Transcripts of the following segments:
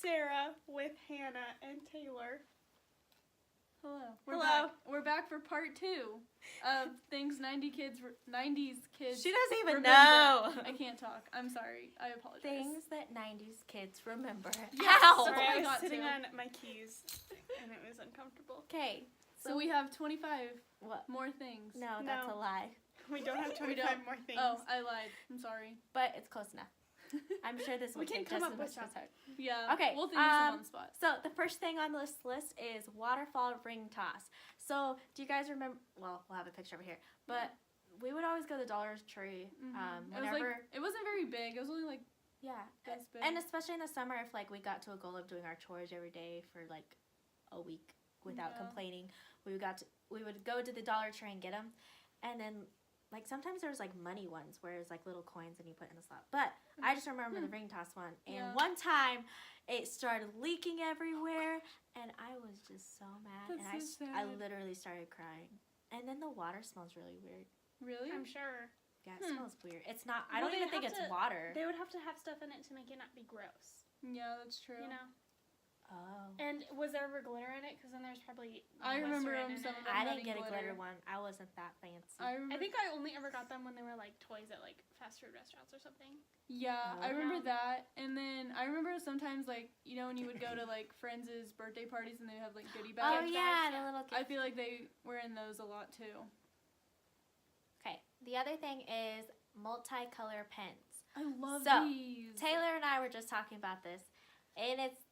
Sarah with Hannah and Taylor. Hello. Hello. We're back for part 2 of things 90s kids. She doesn't even remember. know. I can't talk. I'm sorry. I apologize. Things that 90s kids remember. Yes. How? Sorry, I was got sitting to. on my keys and it was uncomfortable. Okay. So we have 25 What? more things. No, that's No. a lie. We don't have 25 don't. more things. Oh, I lied. I'm sorry. But it's close enough. I'm sure this We will can take come just up as with much something. time. Yeah. Okay, We'll think of some on the spot. So the first thing on this list is Waterfall ring toss. So do you guys remember? Well, we'll have a picture over here. But we would always go to Dollar Tree. Whenever it wasn't very big. It was only like yeah, this big. and especially in the summer, if like we got to a goal of doing our chores every day for like a week without complaining, we would go to the Dollar Tree and get them, and then. Like, sometimes there was, like, money ones where it was, like, little coins and you put in the slot. But I just remember the ring toss one. And one time, it started leaking everywhere. And I was just so mad. That's so I sad. literally started crying. And then the water smells really weird. Really? I'm sure. Yeah, it smells weird. It's not, I Well, don't even they'd think have it's to- water. They would have to have stuff in it to make it not be gross. Yeah, that's true. You know? Oh. And was there ever glitter in it? Because then there's probably I remember glycerin in some it. of them. I having didn't get a glitter. glitter one. I wasn't that fancy. I remember. I think I only ever got them when they were like toys at like fast food restaurants or something. Yeah, Oh. I remember that. And then I remember sometimes, like, you know, when you would go to, like, friends' birthday parties and they have, like, goodie Oh, bags. yeah, bags, the little I feel like they were in those a lot, too. Okay, the other thing is multicolor pens. I love So, these. Taylor and I were just talking about this, and it's,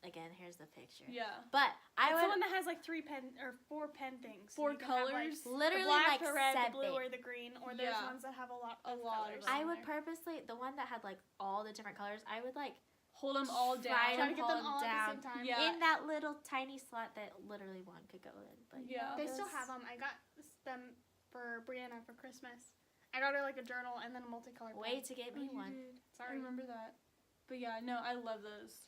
again, here's the picture. Yeah. But I It's the would one that has like 4 pen things. 4 You can have, like, colors. literally the black, like the red, 7. the blue, or the green, or those Yeah. ones that have a lot A of lot colors. of I in would there. purposely, the one that had like all the different colors, I would like Hold them all down. Try Try to get them hold all at down. the same time. Yeah. in that little tiny slot that literally one could go in. But Yeah. They still have them. I got them for Brianna for Christmas. I got her like a journal and then a multicolor way pen. to get Oh, me you one. did. I Sorry. remember that. But yeah, no, I love those.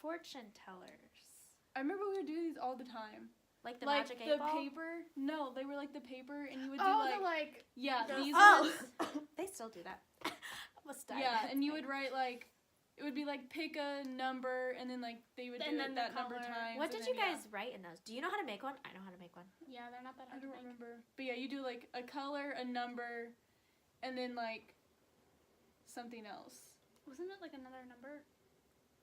Fortune tellers. I remember we would do these all the time. Like the like magic the 8 ball? paper. No, they were like the paper, and you would do Oh, like the like. yeah, those- these Oh, ones. they still do that. Almost died. Yeah, and you would write like it would be like pick a number, and then like they would And do then it the that number color. times. What and did then, you guys write in those? Do you know how to make one? I know how to make one. Yeah, they're not that I hard to don't make. remember, but yeah, you do like a color, a number, and then like something else. Wasn't it like another number?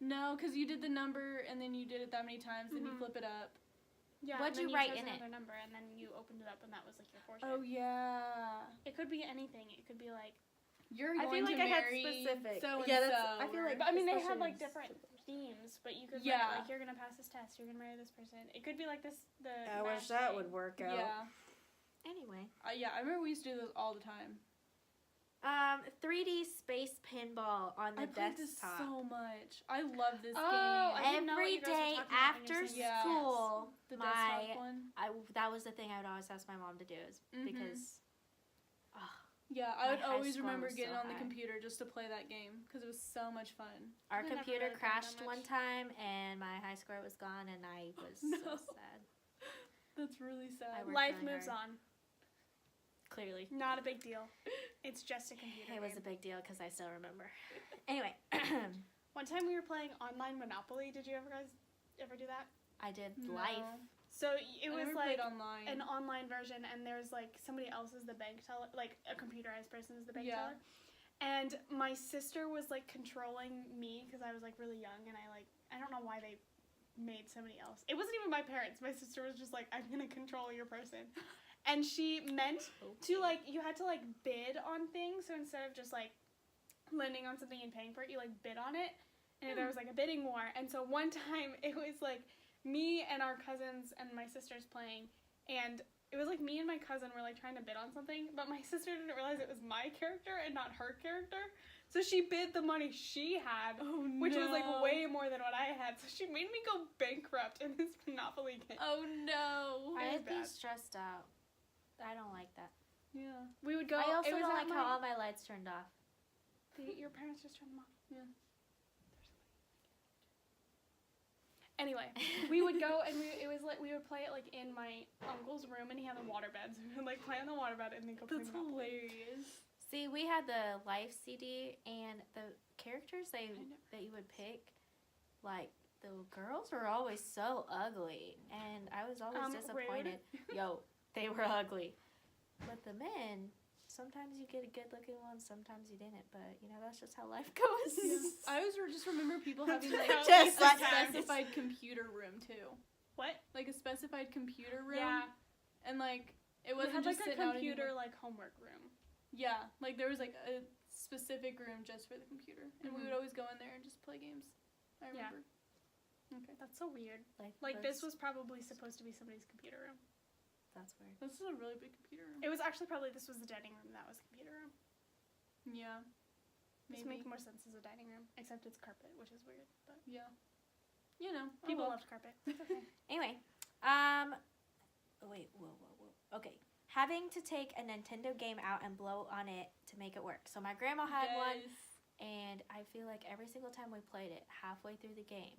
No, because you did the number, and then you did it that many times, then you Mhm. flip it up. Yeah. What'd and then you write chose in it? another number, and then you opened it up, and that was like your fortune. Oh yeah, It could be anything. It could be like. you're I going feel like to I had marry specific- so Yeah, and that's- so. I feel like- But I mean, they had Especially like in different themes, but you could Yeah. write like you're gonna pass this test, you're gonna marry this person. It could be like this. The I wish math that thing. would work out. Yeah, Anyway. yeah. I remember we used to do those all the time. 3D space pinball on the I played this desktop. so much. I love this Oh, I game. didn't know what Every you guys were day talking about when you after said yes. school, The my desktop one. that was the thing I would always ask my mom to do is Mhm. because Yeah, My I would high always score remember was getting so on the high. computer just to play that game because it was so much fun. our I never computer really played that crashed much. one time and my high score was gone and I was No. so sad. That's really I sad. worked Life really moves hard. on. Clearly. Not a big deal. It's just a computer. It was a game. big deal because I still remember. Anyway, One time we were playing online Monopoly. Did you ever do that? I did No. life. So it I was never like played online. an online version, and there's like somebody else is the bank teller, like a computerized person is the bank Yeah. teller. And my sister was like controlling me because I was like really young, and I don't know why they made somebody else. It wasn't even my parents. My sister was just like, I'm gonna control your person, and she meant to like you had to like bid on things. So instead of just like lending on something and paying for it, you like bid on it, and there was like a bidding war. And so one time it was like me and our cousins and my sisters playing, and it was like me and my cousin were like trying to bid on something, but my sister didn't realize it was my character and not her character. So she bid the money she had, which was like no. way more than what I had. So she made me go bankrupt in this Monopoly game. Oh no. I'd be bad. stressed out. I don't like that. Yeah. We would go. I also it was don't at like how all my lights turned off. Your parents just turned them off. Yeah. Anyway, we would go and we would play it like in my uncle's room, and he had a waterbed, so we would like play on the waterbed and then go play That's Monopoly. hilarious. See, we had the Life CD, and the character characters that never- you would pick, like the girls were always so ugly, and I was always disappointed. Yo, they were ugly. But the men, sometimes you get a good-looking one, sometimes you didn't. But you know, that's just how life goes. I always just remember people having like Just a like specified computer room too. What? Like a specified computer room. Yeah. And like it We wasn't had just like a sitting out computer anymore. like homework room. Yeah, like there was like a specific room just for the computer, and we would always go in there and just play games. I Yeah. remember. Okay. That's so weird. this Like this was probably supposed to be somebody's computer room. That's weird. This is a really big computer room. It was actually probably this was the dining room. That was computer room. Yeah. This Maybe. makes more sense as a dining room, except it's carpet, which is weird. But Yeah. You know, people well. loved carpet. It's okay. Anyway, wait, whoa. Okay, having to take a Nintendo game out and blow on it to make it work. So my grandma had one, and I feel like every single time we played it, halfway through the game,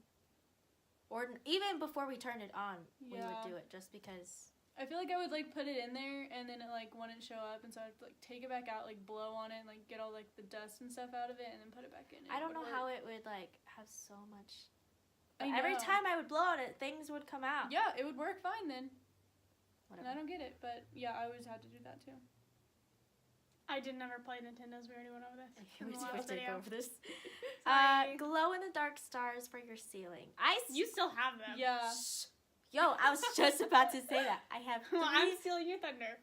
or even before we turned it on, we would do it just because. I feel like I would like put it in there and then it like wouldn't show up, and so I'd like take it back out, like blow on it, and like get all like the dust and stuff out of it, and then put it back in. I don't know how it would like have so much. I Every know. time I would blow on it, things would come out. Yeah, it would work fine then. Whatever. And I don't get it, but yeah, I always had to do that too. I did never play Nintendos. We already went over this. in We the last did video. go over this. Sorry. Glow in the dark stars for your ceiling. You still have them. Yeah. Yo, I was just about to say that. I have 3. Well, I'm stealing your thunder.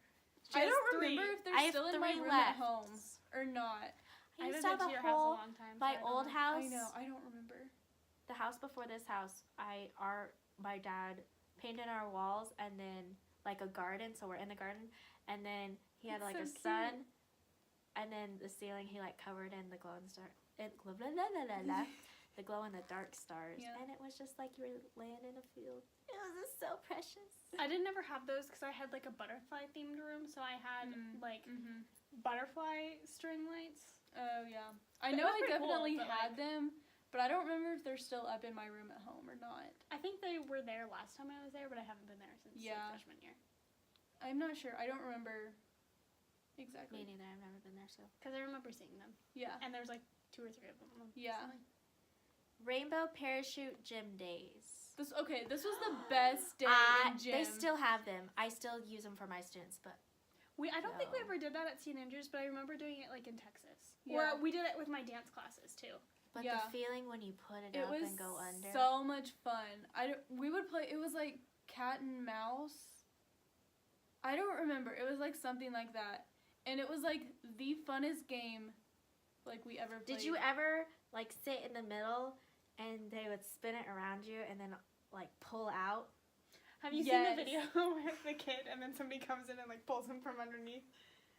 I don't Just 3. remember if I they're have still in my 3 room left. at home or not. I I used haven't to have been a to your house whole a long time. my so I don't old know. house. I know. I don't remember. The house before this house, my dad painted our walls and then like a garden, so we're in the garden, and then he had That's like so a sun, and then the ceiling he like covered in the glow in the star, the glow in the dark stars, Yeah. and it was just like you were laying in a field. It was just so precious. I didn't ever have those because I had like a butterfly themed room, so I had like butterfly string lights. Oh yeah. I But it know was I pretty cool, definitely but, had them, but I don't remember if they're still up in my room at home or not. I think they were there last time I was there, but I haven't been there since like, Yeah. freshman year. I'm not sure. I don't remember Me exactly. neither. I've never been there. So Because I remember seeing them, Yeah. and there's like 2 or 3 of them. on the Yeah. ceiling. Rainbow Parachute Gym Days. This was the best day in gym. They still have them. I still use them for my students, but I don't think we No. ever did that at St. Andrews, but I remember doing it like in Texas. Yeah. Or we did it with my dance classes too. but Yeah. the feeling when you put it, It up was and go under. so much fun. We would play. It was like cat and mouse. I don't remember. It was like something like that, and it was like the funnest game, like we ever played. Did you ever like sit in the middle and they would spin it around you and then like pull out? Have you seen the video with the kid and then somebody comes in and like pulls him from underneath?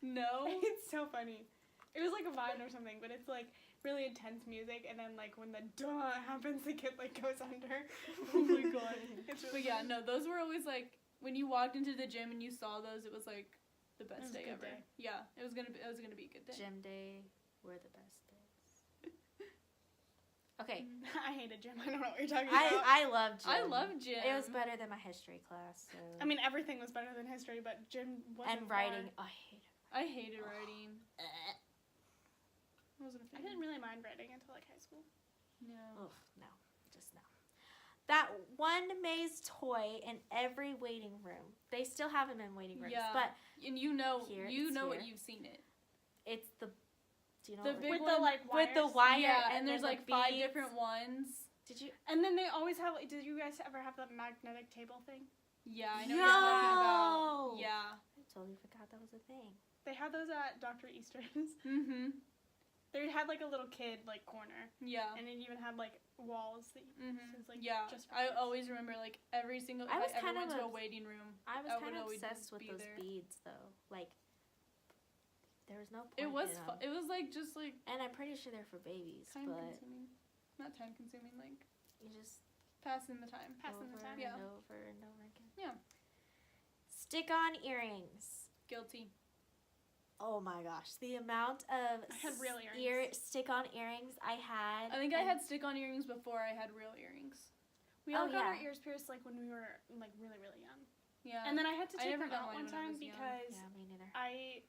No. It's so funny. It was like a Vine or something, but it's like really intense music, and then like when the duh happens, the kid like goes under. Oh my god. It's But really yeah, no, those were always like when you walked into the gym and you saw those, it was like the It best was a day good ever. day. Yeah, it was gonna be a good day. Gym day were the best days. Okay, I hated gym. I don't know what you're talking about. I love gym. I love gym. It was better than my history class. So. I mean, everything was better than history, but gym wasn't. and writing. I hate it. I hated writing. I wasn't a I fan. didn't really mind writing until like high school. No. Ugh, no, just no. That one maze toy in every waiting room. They still have them in waiting rooms, Yeah. but And you know, Here, you it's know what here. you've seen it. it's the. Do you know The what big With one, the like wires. with the wire? Yeah, and there's then like the 5 beads. different ones. Did you? And then they always have. Like, did you guys ever have that magnetic table thing? Yeah, I know what you're talking about. Yo! Yeah. I totally forgot that was a thing. They had those at Dr. Easter's. Mhm. They had like a little kid like corner, Yeah. and it even had like walls that. So Mhm. it's, like, Yeah. just for I kids. always remember like every single. I was if I ever kind went of to a obs- waiting room. I was I kind would of always obsessed with be those there. beads, though. Like, there was no point. It was. in 'em. It was like just like And I'm pretty sure they're for babies, time but consuming. Not time consuming. Like you just passing the time. Passing the over time. and Yeah. over and over again. Yeah. Stick-on earrings. Guilty. Oh my gosh, the amount of I had real earrings. stick-on earrings I had. I think I and- had stick-on earrings before I had real earrings. We Oh, all got our yeah. ears pierced like when we were like really really young. Yeah. And then I had to I take never them got out mine one when I time was young. because Yeah, me neither. I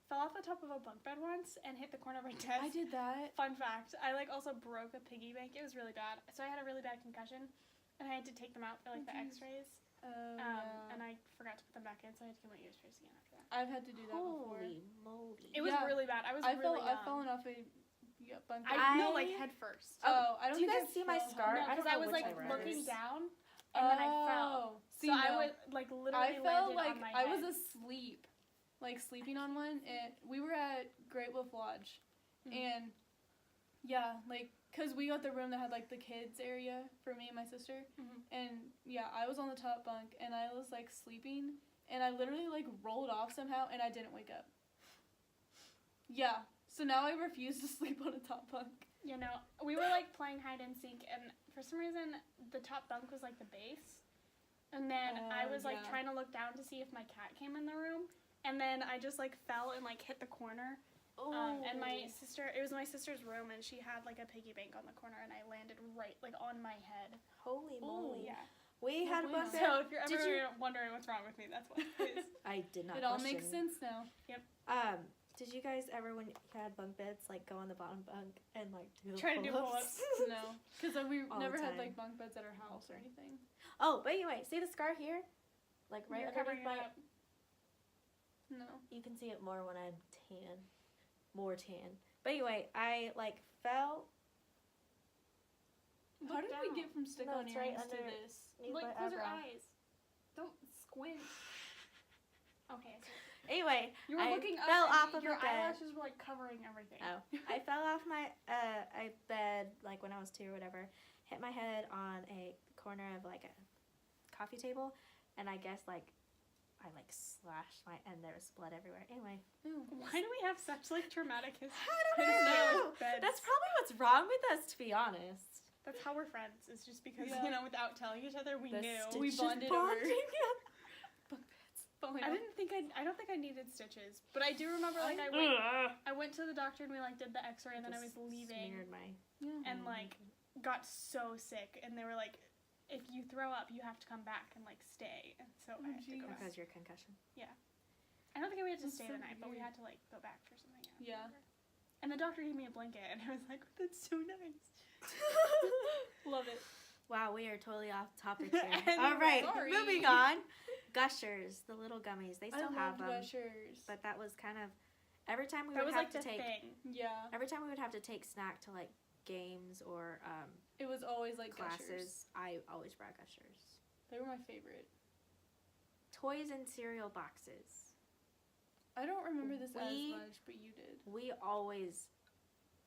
fell off the top of a bunk bed once and hit the corner of my desk. I did that. Fun fact, I also broke a piggy bank. It was really bad. So I had a really bad concussion and I had to take them out for the x-rays. And I forgot to put them back in, so I had to get my ears pierced again after that. I've had to do that before. Holy moly. It was really bad. I was really young. I've fallen off a bunk bed. I know, like head first. Oh, I don't Do you think guys see my scar? No, because I was like looking down and then I fell. See, so I was like literally I felt landed like on my I head. was asleep, like sleeping on one, and we were at Great Wolf Lodge, and yeah, like, cause we got the room that had like the kids area for me and my sister, and yeah, I was on the top bunk and I was like sleeping, and I literally like rolled off somehow and I didn't wake up. Yeah, so now I refuse to sleep on a top bunk. You know, we were like playing hide and seek, and for some reason the top bunk was like the base, and then I was like trying to look down to see if my cat came in the room, and then I just like fell and like hit the corner. And my sister, it was my sister's room, and she had like a piggy bank on the corner, and I landed right like on my head. Holy moly. Yeah. We had a bunk bed. So if you're ever wondering what's wrong with me, that's what it is. I did not It all makes sense now. Yep. Did you guys ever, when you had bunk beds, like go on the bottom bunk and like try to do pull-ups? No, because we All never the had time. like bunk beds at our house or anything. Oh, but anyway, see the scar here? Like right You're underneath covering my... it up. No. You can see it more when I'm tan. More tan. But anyway, I like fell. How did we get from stick-on it's right earrings to under- this? Like close your eyes. Don't squint. Okay. So Anyway, you were I looking up fell and off of your the bed. eyelashes were like covering everything. Oh, I fell off my bed like when I was 2 or whatever. Hit my head on a corner of like a coffee table, and I guess like I like slashed my, and there was blood everywhere. Anyway, Why do we have such like traumatic history? I don't know. That's probably what's wrong with us, to be honest. That's how we're friends. It's just because Yeah. you know, without telling each other, we knew. We bonded over bunk beds. I don't think I needed stitches, but I do remember like I went to the doctor and we like did the X-ray, and then I was leaving Smeared my... and like got so sick, and they were like, if you throw up, you have to come back and like stay, and so I had to go back. Because your concussion. I don't think we had to That's stay so the night, but we weird. had to like go back for something else. Yeah. And the doctor gave me a blanket, and I was like, that's so nice. Love it. Wow, we are totally off topic here. And All right, sorry. moving on. Gushers, the little gummies, they still I have loved them. Gushers. But that was kind of every time we That would was have like to the take thing. Yeah. every time we would have to take snack to like games or It was always like classes. Gushers. I always brought Gushers. They were my favorite. Toys and cereal boxes. I don't remember this We- as much, but you did. We always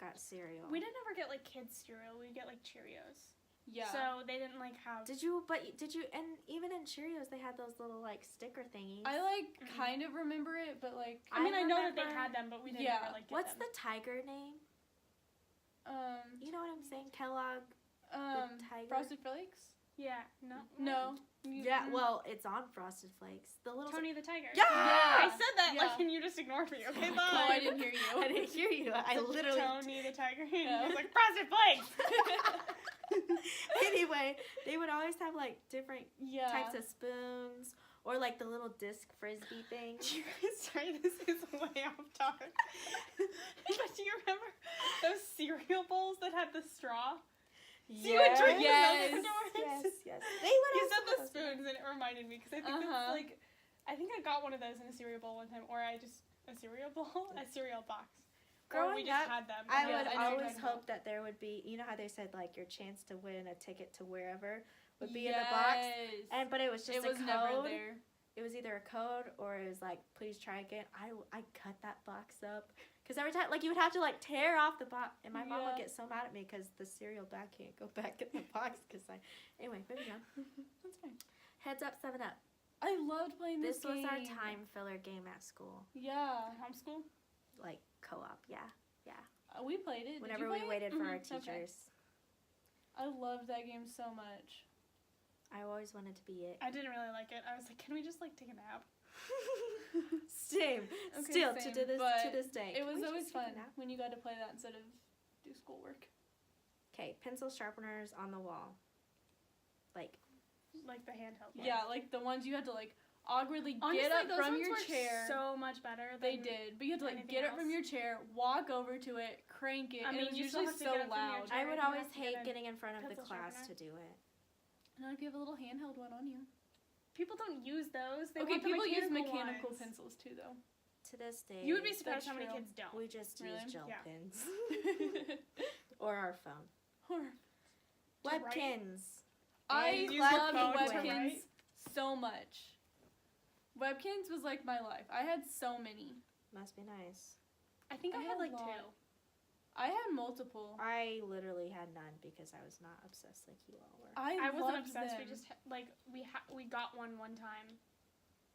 got cereal. We didn't ever get like kids cereal. We'd get like Cheerios. Yeah. So they didn't like have. Did you? And even in Cheerios, they had those little like sticker thingies. I like kind of remember it, but like I mean, I know that they remember- had them, but we didn't Yeah. ever like get What's them. the tiger name? You know what I'm saying? Kellogg. the tiger. Frosted Flakes? Yeah. No. No. Yeah, well, it's on Frosted Flakes. The little. Tony the Tiger. Yeah! I said that Yeah. like, and you just ignored me. Okay, bye. Oh, I didn't hear you. I didn't hear you. I literally. Tony the Tiger. Yeah. He was like Frosted Flakes. Anyway, they would always have like different Yeah. types of spoons or like the little disc frisbee thing. Do you guys, sorry, this is way off topic. But do you remember those cereal bowls that had the straw? So you would drink the milk afterwards? Yes. They would You also said the have those. spoons, and it reminded me because I think that's like, I think I got one of those in a cereal bowl one time, or a cereal bowl, a cereal box. Or we Growing just up, had them. I Yeah, would I know always you're talking hope that there would be, you know how they said like your chance to win a ticket to wherever would be in the box, but it was just it was a never code. there. It was either a code or it was like please try again. I cut that box up because every time like you would have to like tear off the box, and my mom would Yeah. get so mad at me because the cereal bag can't go back in the box because anyway moving on. That's fine. Heads up 7 Up. I loved playing this This was our game. time filler game at school, Yeah. Homeschool? like co-op. Yeah. We played it. Did Whenever you we play it? waited for our Mhm, okay. teachers. I loved that game so much. I always wanted to be it. I didn't really like it. I was like, can we just like take a nap? Same. Okay, Still same, to but this day. It Can was we always just take a fun nap? when you got to play that instead of do schoolwork. Okay, pencil sharpeners on the wall. Like Like the handheld one. Yeah, like the ones you had to like awkwardly Honestly, get up those from ones your were chair. so much better. They than did, but you had to like anything get up from else. your chair, walk over to it, crank it, I mean, and it was you still usually have to so get up from your loud. chair. I would you always have to get hate a getting in front of the pencil class sharpener. to do it. Not if you have a little handheld one on you. People don't use those. They Okay, want the people use mechanical ones. pencils too, though. To this day, You would be That's surprised how many true. kids don't. we just Really? use gel Yeah. pens or our phone. Or- To write? Webkins. I And use your loved phone to Webkins write? so much. Webkins was like my life. I had so many. Must be nice. I think I I had had like a lot. 2. I had multiple. I literally had none because I was not obsessed like you all were. I wasn't loved obsessed. them. We just we got one time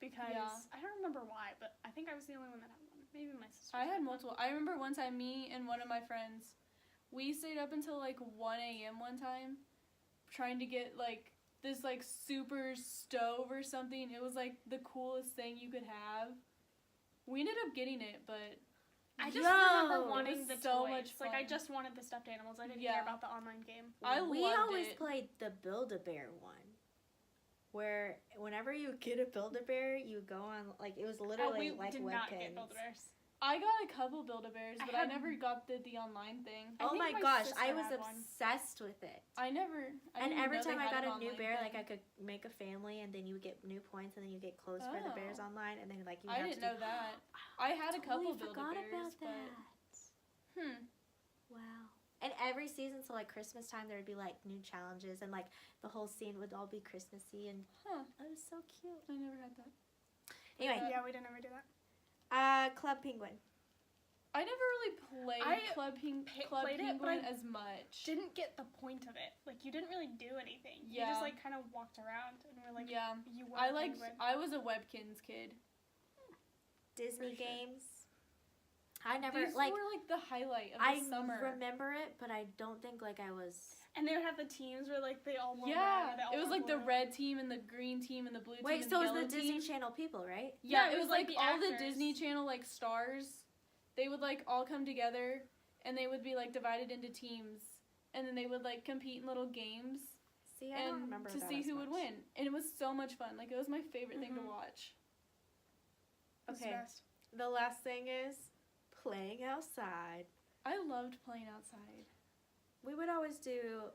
because Yeah. I don't remember why, but I think I was the only one that had one. Maybe my sister. I had multiple. I remember one time, me and one of my friends, we stayed up until like 1 a.m. one time, trying to get like this like super stove or something. It was like the coolest thing you could have. We ended up getting it, but I just Yo, remember it wanting was the so toys. much Like I fun. just wanted the stuffed animals. I didn't Yeah. care about the online game. We loved always it. played the Build-A-Bear one. Where whenever you get a Build-A-Bear, you go on, like, it was literally we like did Webkins. not get Build-A-Bears. I got a couple Build-A-Bears, I but I had- never got the online thing. I Oh think my my gosh, sister I was had one. obsessed with it. I never. I And didn't every know they time I had got an a new online bear, thing. like I could make a family, and then you would get new points, and then you get clothes for the bears Oh. online, and then like you I have didn't to know that. I had a couple totally forgot Build-A-Bears, about that. but Wow. And every season, so like Christmas time, there would be like new challenges, and like the whole scene would all be Christmassy, and Huh. it was so cute. I never had that. Anyway, Yeah, we didn't ever do that. Club Penguin. I never really played I Club played it, but Penguin I as much. Didn't get the point of it. Like you didn't really do anything. You Yeah. just like kind of walked around and were like, Yeah. you were I a liked. penguin. I was a Webkins kid. Disney For sure. games. I never These like. were like the highlight of I the summer. remember it, but I don't think like I was. And they would have the teams where like they all wore red, Yeah, or they all it was wore like the blue. red team and the green team and the blue team Wait, and so the it was yellow the Disney team. Channel people, right? Yeah, Yeah, it was like the all the actors. Disney Channel like stars. They would like all come together and they would be like divided into teams, and then they would like compete in little games See, I don't and remember to that see as who would much. win. And it was so much fun. Like it was my favorite thing to Mhm. watch. It's the Okay. best. The last thing is playing outside. I loved playing outside. We would always do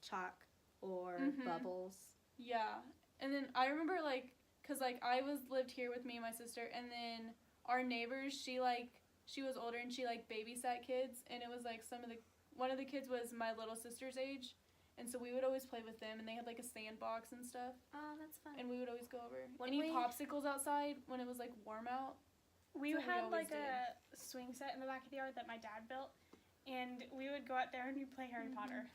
chalk or Mhm. bubbles. Yeah, and then I remember like, cause like I lived here with me and my sister, and then our neighbors, she was older and she like babysat kids, and it was like one of the kids was my little sister's age, and so we would always play with them, and they had like a sandbox and stuff, Oh, that's fun. and we would always go over When and eat we- popsicles outside when it was like warm out. We That's what we had always like a swing set in the back of the yard that my dad built, and we would go out there and we'd play Harry Potter.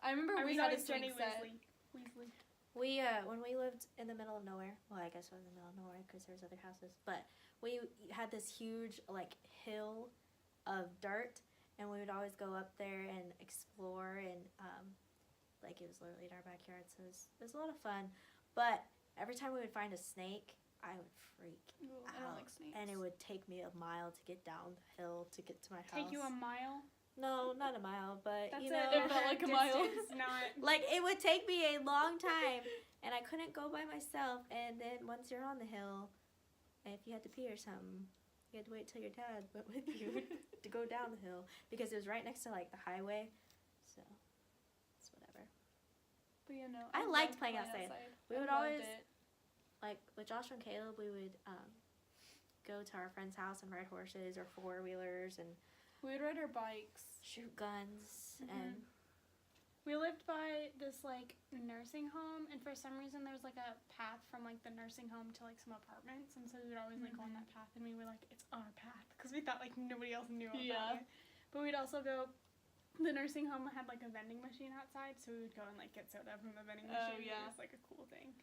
I remember I we was had a always swing Jenny set. Weasley. We when we lived in the middle of nowhere. Well, I guess it was in the middle of nowhere because there was other houses. But we had this huge like hill of dirt, and we would always go up there and explore, and like it was literally in our backyard, so it was a lot of fun. But every time we would find a snake, I would freak Ooh, I don't like snakes. and it would take me a mile to get down the hill to get to my house. Take you a mile. No, not a mile, but That's you it. know, It felt like a mile. Distance, not. like it would take me a long time, and I couldn't go by myself. And then once you're on the hill, if you had to pee or something, you had to wait till your dad went with you to go down the hill because it was right next to like the highway. So it's whatever. But you know, I liked loved playing outside. We I would loved always- it. Like with Josh and Caleb, we would go to our friend's house and ride horses or 4-wheelers and We would ride our bikes. shoot guns Mhm. and We lived by this like nursing home, and for some reason there was like a path from like the nursing home to like some apartments, and so we would always like go on Mhm. that path, and we were like, it's our path, because we thought like nobody else knew about Yeah. it. But we'd also go. The nursing home had like a vending machine outside, so we would go and like get soda from the vending Oh, machine. yeah. It was like a cool thing.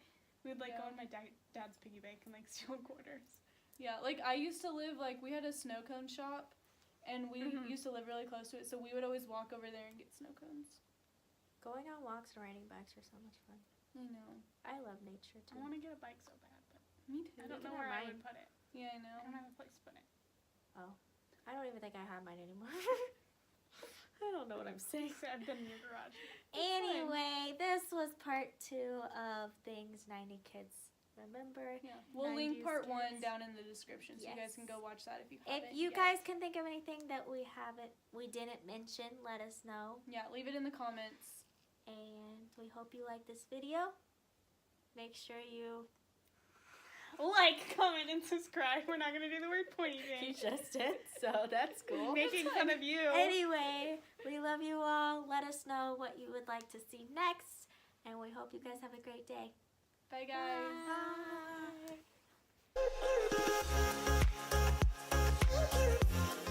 We would like Yeah. go in my dad's piggy bank and like steal quarters. Yeah, like I used to live, like we had a snow cone shop, and we Mhm. used to live really close to it, so we would always walk over there and get snow cones. going on walks and riding bikes are so much fun. I know. I love nature too. I want to get a bike so bad, but Me too. I don't can know have where I mine. would put it. Yeah, I I don't know. have a place to put it. I don't even think I have mine anymore. I I don't know what I'm saying. I've been in your garage. Anyway, this was part 2 of things 90 kids remember. Yeah. We'll link 90s part 1 kids. down in the description, so you guys Yes. can go watch that if you If haven't. you yet. guys can think of anything that we didn't mention, let us know. Yeah, leave it in the comments. And we hope you like this video. Make sure you Like, comment, and subscribe. We're not gonna do the weird pointy you thing. just did, so that's cool. Making fun of you. Anyway, we love you all. Let us know what you would like to see next, and we hope you guys have a great day. Bye, guys. Bye.